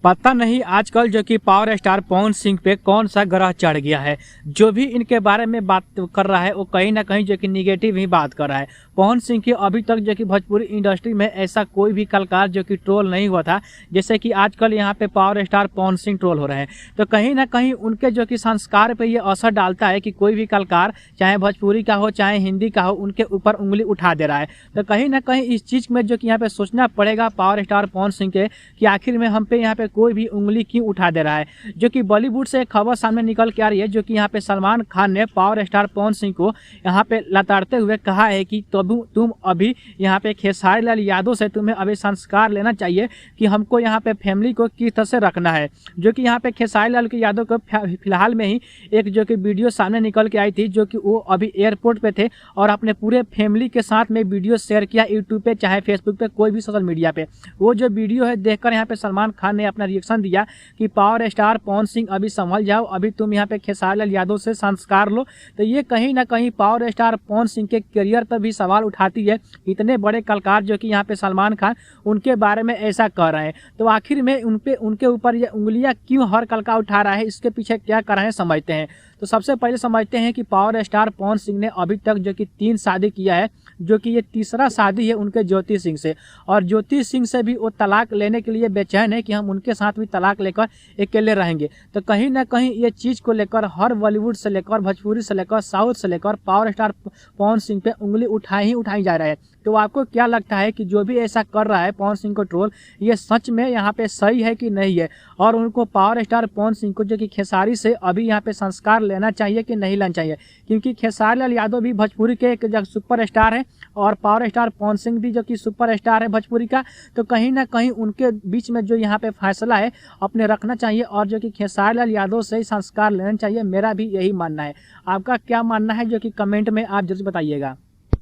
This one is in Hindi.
पता नहीं आजकल जो कि पावर स्टार पवन सिंह पे कौन सा ग्रह चढ़ गया है। जो भी इनके बारे में बात कर रहा है वो कहीं ना कहीं जो कि निगेटिव ही बात कर रहा है। पवन सिंह की अभी तक जो कि भोजपुरी इंडस्ट्री में ऐसा कोई भी कलाकार जो कि ट्रोल नहीं हुआ था, जैसे कि आजकल यहाँ पे power star Pawan Singh troll हो रहे हैं। तो कहीं ना कहीं उनके जो कि संस्कार पे ये असर डालता है कि कोई भी कलाकार चाहे भोजपुरी का हो चाहे हिंदी का हो, उनके ऊपर उंगली उठा दे रहा है। तो कहीं ना कहीं इस चीज़ में जो कि यहाँ पे सोचना पड़ेगा पावर स्टार पवन सिंह के कि आखिर में हम पे यहाँ पे कोई भी उंगली क्यों उठा दे रहा है। जो कि बॉलीवुड से एक खबर सामने निकल के आ रही है, जो कि यहाँ पे सलमान खान ने पावर स्टार पवन सिंह को यहाँ पे लताड़ते हुए कहा है कि तुम अभी यहाँ पे खेसारी लाल यादव से तुम्हें अभी संस्कार लेना चाहिए कि हमको यहाँ पे फैमिली को किस तरह से रखना है। जो कि यहाँ पे खेसारी लाल के यादव को फिलहाल में ही एक जो कि वीडियो सामने निकल के आई थी, जो कि वो अभी एयरपोर्ट पे थे और अपने पूरे फैमिली के साथ में वीडियो शेयर किया यूट्यूब पे चाहे फेसबुक पे कोई भी सोशल मीडिया पे। वो जो वीडियो है देखकर यहाँ पे सलमान खान ने अपना रिएक्शन दिया कि पावर स्टार पवन सिंह अभी संभल जाओ, अभी तुम यहाँ पे खेसारी लाल यादव से संस्कार लो। तो ये कहीं ना कहीं पावर स्टार पवन सिंह के करियर पर भी सवाल उठाती है। इतने बड़े कलाकार जो कि यहाँ पे सलमान खान उनके बारे में ऐसा कह रहे हैं, तो आखिर में उनके ऊपर ये उंगलियां क्यों हर कलाकार उठा रहा है, इसके पीछे क्या कर रहे हैं समझते हैं। तो सबसे पहले समझते हैं कि पावर स्टार पवन सिंह ने अभी तक जो कि 3 शादी किया है, जो कि ये तीसरा शादी है उनके ज्योति सिंह से। और ज्योति सिंह से भी वो तलाक लेने के लिए बेचैन है कि हम उनके साथ भी तलाक लेकर अकेले रहेंगे। तो कहीं ना कहीं ये चीज़ को लेकर हर बॉलीवुड से लेकर भोजपुरी से लेकर साउथ से लेकर पावर स्टार पवन सिंह पे उंगली उठाई जा रहा है। तो आपको क्या लगता है कि जो भी ऐसा कर रहा है पवन सिंह को ट्रोल, ये सच में यहाँ पे सही है कि नहीं है? और उनको पावर स्टार पवन सिंह को जो कि खेसारी से अभी यहाँ पे संस्कार लेना चाहिए कि नहीं लेना चाहिए? क्योंकि खेसारी लाल यादव भी भोजपुरी के एक सुपर स्टार है और पावर स्टार पवन सिंह भी जो कि सुपर स्टार है भोजपुरी का। तो कहीं ना कहीं उनके बीच में जो यहाँ पे फैसला है अपने रखना चाहिए और जो कि खेसारी लाल यादव से ही संस्कार लेना चाहिए। मेरा भी यही मानना है। आपका क्या मानना है जो कि कमेंट में आप जरूर बताइएगा।